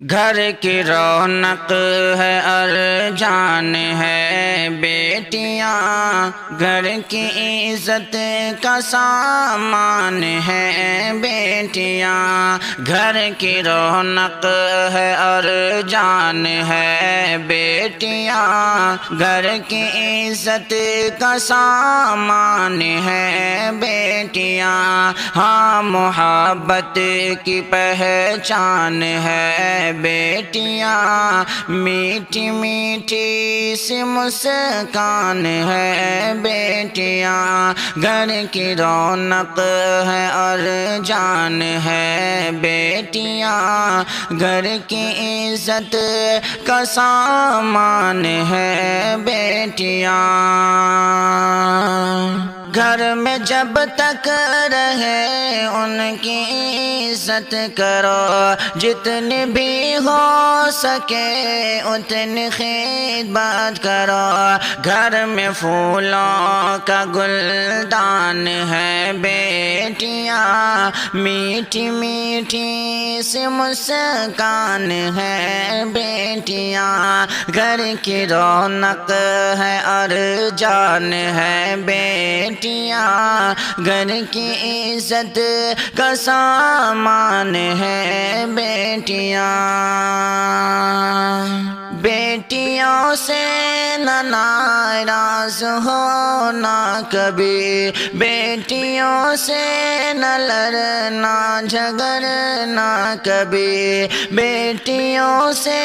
گھر کی رونق ہے ارجان ہے بیٹیاں، گھر کی عزت کا سامان ہے بیٹیاں، گھر کی رونق ہے ارجان ہے بیٹیاں، گھر کی عزت کا سامان ہے بیٹیاں، ہاں محبت کی پہچان ہے بیٹیاں، میٹھی میٹھی سی مسکان ہے بیٹیاں، گھر کی رونق ہے اور جان ہے بیٹیاں، گھر کی عزت کا سامان ہے بیٹیاں۔ گھر میں جب تک رہے ان کی عزت کرو، جتنی بھی ہو سکے اتنی خدمت کرو، گھر میں پھولوں کا گلدان ہے بیٹیاں، میٹھی میٹھی سی مسکان ہے بیٹیاں، گھر کی رونق ہے اور جان ہے بیٹیاں، گھر کی عزت کا سامان ہے بیٹیاں۔ بیٹیوں سے نہ ناراض ہونا کبھی، بیٹیوں سے نہ لڑنا جھگڑنا کبھی، بیٹیوں سے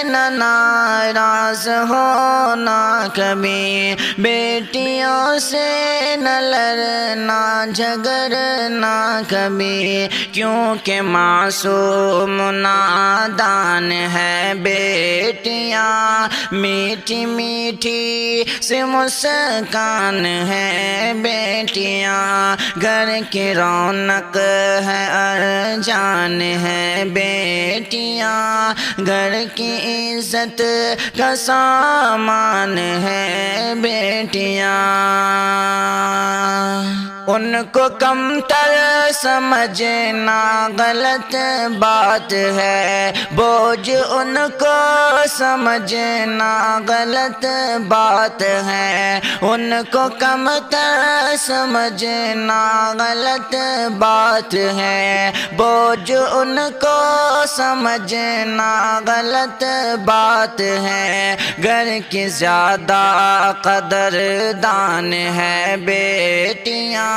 نہ ناراض ہونا کبھی، بیٹیوں سے نہ لڑنا جھگڑنا کبھی، کیونکہ معصوم نادان ہے بیٹیاں، میٹھی میٹھی سی مسکان ہے بیٹیاں، گھر کی رونق ہے اور جان ہے بیٹیاں، گھر کی عزت کا سامان ہے بیٹیاں۔ ان کو کمتر سمجھنا غلط بات ہے، بوجھ ان کو سمجھنا غلط بات ہے، ان کو کمتر سمجھنا غلط بات ہے، بوجھ ان کو سمجھنا غلط بات ہے، گھر کی زیادہ قدردان ہے بیٹیاں،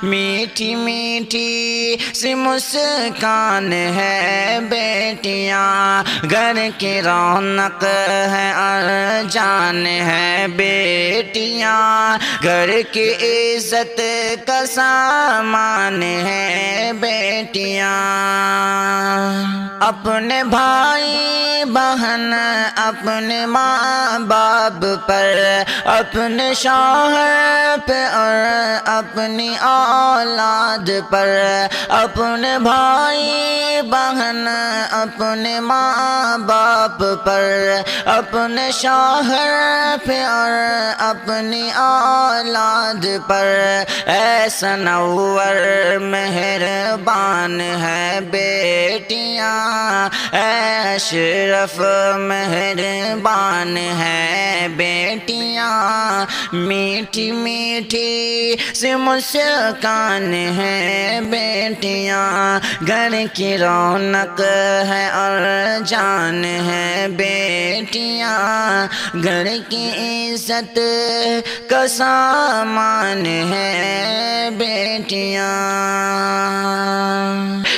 میٹھی میٹھی سی مسکان ہے بیٹیاں، گھر کی رونق ہے اور جان ہے بیٹیاں، گھر کی عزت کا سامان ہے بیٹیاں۔ اپنے بھائی بہن اپنے ماں باپ پر، اپنے شوہر پہ اور اپنی اولاد پر، اپنے بھائی بہن اپنے ماں باپ پر، اپنے شوہر پہ اور اپنی اولاد پر، اے سنور مہربان ہے بیٹیاں، اے اشرف مہربان ہے بیٹیاں، میٹھی میٹھی سی مسکان ہے بیٹیاں، گھر کی رونق ہے اور جان ہے بیٹیاں، گھر کی عزت کا سامان ہے بیٹیاں۔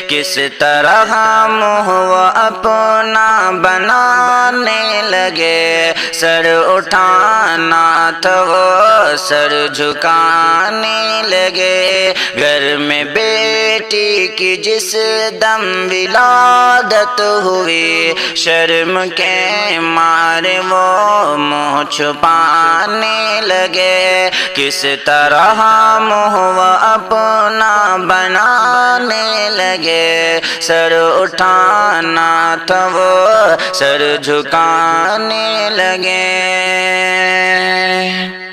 کس طرح منہ وہ اپنا بنانے لگے، سر اٹھانا تھا وہ سر جھکانے لگے، گھر میں بیٹی کی جس دم ولادت ہوئی، شرم کے مارے وہ منہ چھپانے لگے، کس طرح منہ وہ اپنا بنانے لگے، سر اٹھانا تھا وہ سر جھکانے لگے۔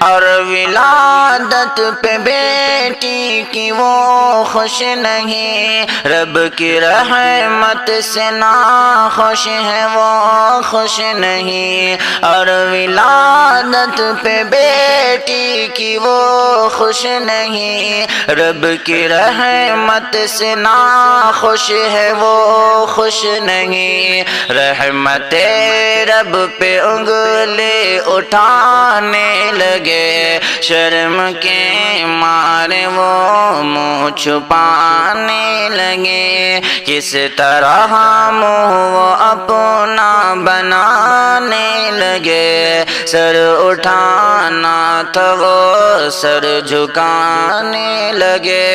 اور ولادت پہ بیٹی کی وہ خوش نہیں، رب کی رحمت سے ناخوش ہے وہ خوش نہیں، اور ولادت پہ بیٹی کی وہ خوش نہیں، رب کی رحمت سے ناخوش ہے وہ خوش نہیں، رحمت رب پہ انگلی اٹھانے لگے، شرم کے مارے وہ منہ چھپانے لگے، کس طرح منہ وہ اپنا بنانے لگے، سر اٹھانا تھا وہ سر جھکانے لگے،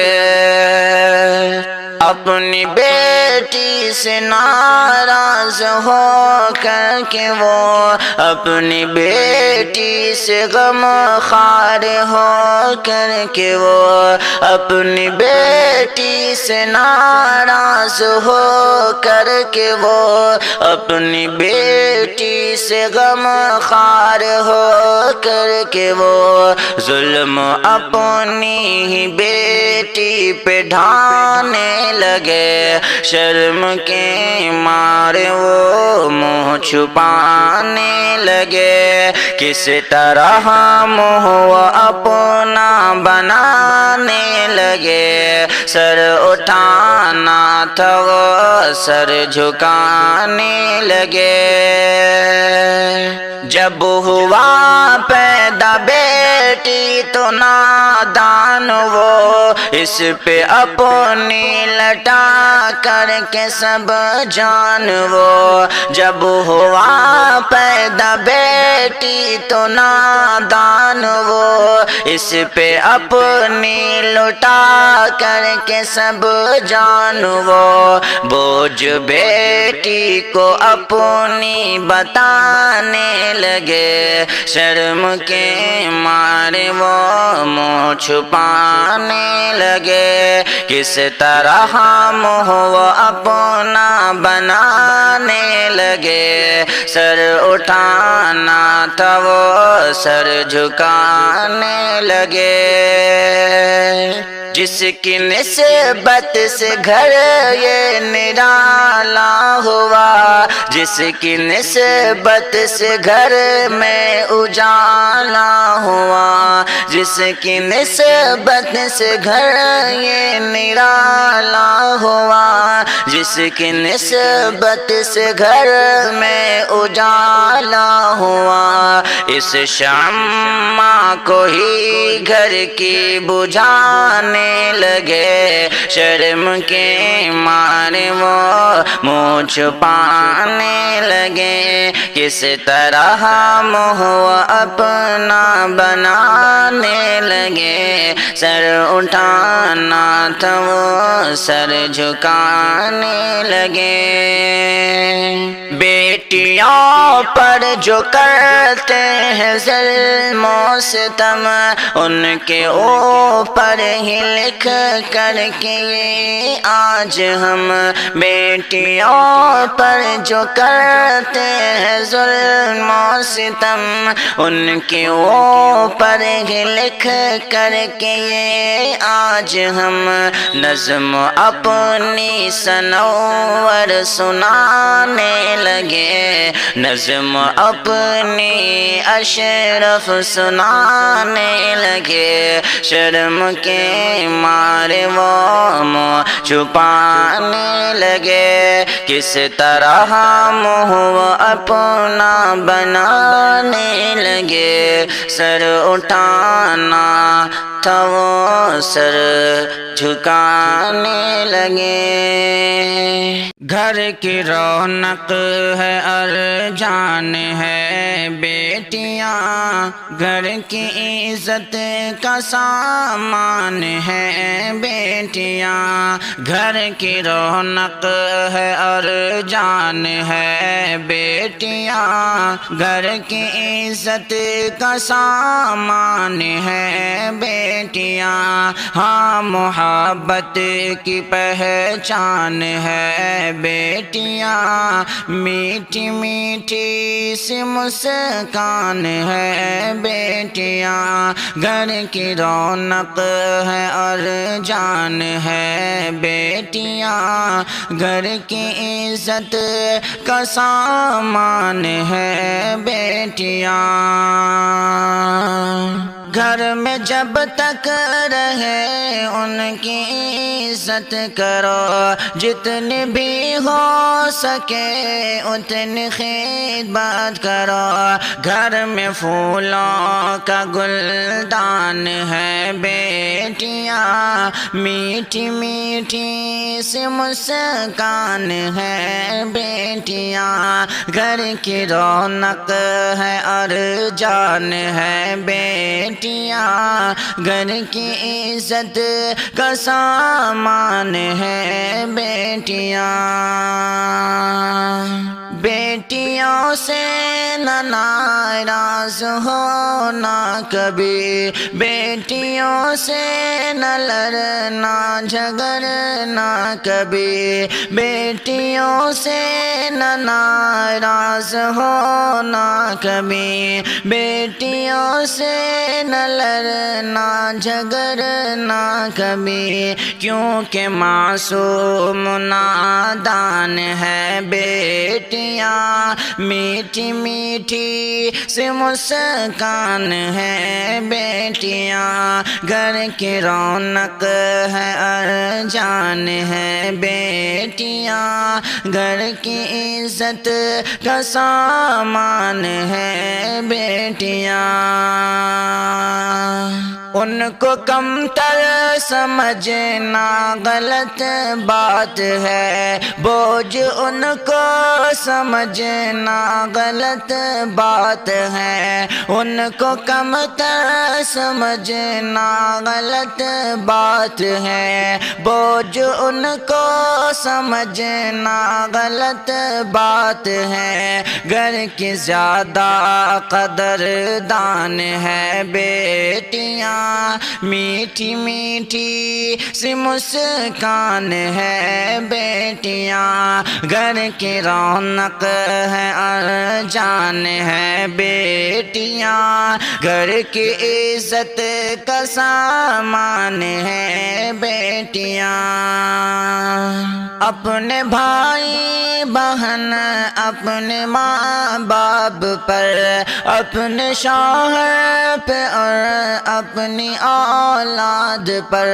اپنی بیٹی سے ناراض ہو کر کے وہ، اپنی بیٹی سے غم خوار ہو کر کے وہ، اپنی بیٹی سے ناراض ہو کر کے وہ، اپنی بیٹی سے غم خوار ہو کر کے وہ، ظلم اپنی ہی بیٹی پہ ڈھانے لگے، شرم کے مارے وہ منہ چھپانے لگے، کس طرح منہ وہ اپنا بنانے لگے، سر اٹھانا تھا وہ سر جھکانے لگے، جب ہوا پیدا بیٹی تو نادان وہ، اس پہ اپنی لٹا کر کے سب جان وہ، جب ہوا پیدا بیٹی تو نادان وہ، اس پہ اپنی لٹا کر کے سب جان وہ، بوجھ بیٹی کو اپنی بتانے لگے، شرم کے مارے وہ منہ چھپانے لگے، کس طرح منہ وہ اپنا بنانے لگے، سر اٹھانا تھا وہ سر جھکانے لگے، جس کی نسبت سے گھر یہ نرالا ہوا، جس کی نسبت سے گھر میں اجالا ہوا، جس کی نسبت سے گھر یہ نرالا ہوا، جس کی نسبت سے گھر میں اجالا ہوا، اس شمع کو ہی گھر کی بجھانے لگے، شرم کے مارے وہ منہ چھپانے لگے، کس طرح منہ وہ اپنا بنانے لگے، سر اٹھانا تھا وہ سر جھکانے لگے، بیٹیوں پر جو کرتے ہیں ظلم و ستم، ان کے اوپر ہی لکھ کر کے آج ہم، بیٹیوں پر جو کرتے ہیں ظلم و ستم، ان کے اوپر ہی لکھ کر کے آج ہم، نظم اپنی سنور سنانے لگے، نظم اپنی اشرف سنانے لگے، شرم کے مارے وہ منہ چھپانے لگے، کس طرح منہ وہ اپنا بنانے لگے، سر اٹھانا تھا وہ سر جھکانے لگے، گھر کی رونق ہے ارجان ہے بیٹیاں، گھر کی عزت کا سامان ہے بیٹیاں، گھر کی رونق ہے ارجان ہے بیٹیاں، بیٹیاں گھر کی عزت کا سامان ہے بیٹیاں، ہاں محبت کی پہچان ہے بیٹیاں، میٹھی میٹھی سی مسکان ہے بیٹیاں، گھر کی رونق ہے اور جان ہے بیٹیاں، گھر کی عزت کا سامان ہے بیٹیاں، گھر میں جب تک رہے ان کی عزت کرو، جتنی بھی ہو سکے اتنی خدمت کرو، گھر میں پھولوں کا گلدان ہے بیٹیاں، میٹھی میٹھی سی مسکان ہے بیٹیاں، گھر کی رونق ہے اور جان ہے بیٹیاں، گھر کی عزت کا سامان ہے بیٹیاں، بیٹیوں سے نہ ناراض ہونا کبھی، بیٹیوں سے نہ لڑنا جھگڑنا کبھی، بیٹیوں سے نہ ناراض ہونا کبھی، بیٹیوں سے نہ لڑنا جھگڑنا کبھی، کیونکہ معصوم نادان ہے بیٹیاں، میٹھی میٹھی سی مسکان ہے بیٹیاں، گھر کی رونق ہے اور جان ہے بیٹیاں، گھر کی عزت کا سامان ہے بیٹیاں، ان کو کمتر سمجھنا غلط بات ہے، بوجھ ان کو سمجھنا غلط بات ہے، ان کو کمتر سمجھنا غلط بات ہے، بوجھ ان کو سمجھنا غلط بات ہے، گھر کی زیادہ قدردان ہے بیٹیاں، میٹھی میٹھی سی مسکان ہے بیٹیاں، گھر کی رونق ہے اور جان ہے بیٹیاں، گھر کی عزت کا سامان ہے بیٹیاں، اپنے بھائی بہن اپنے ماں باپ پر، اپنے شوہر پہ اور اپنی اولاد پر،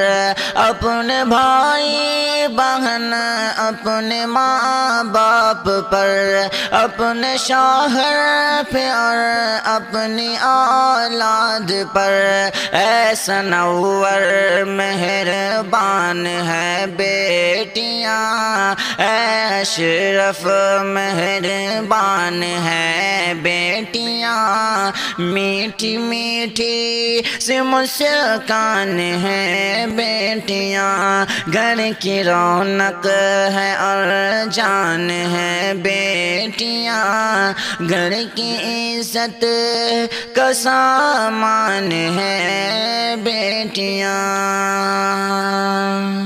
اپنے بھائی بہن اپنے ماں باپ پر، اپنے شوہر پہ اور اپنی اولاد پر، اے سنور مہربان ہے بیٹیاں، اے اشرف مہربان ہے بیٹیاں، میٹھی میٹھی سی مسکان ہے بیٹیاں، گھر کی رونق ہے اور جان ہے بیٹیاں، گھر کی عزت کا سامان ہے بیٹیاں۔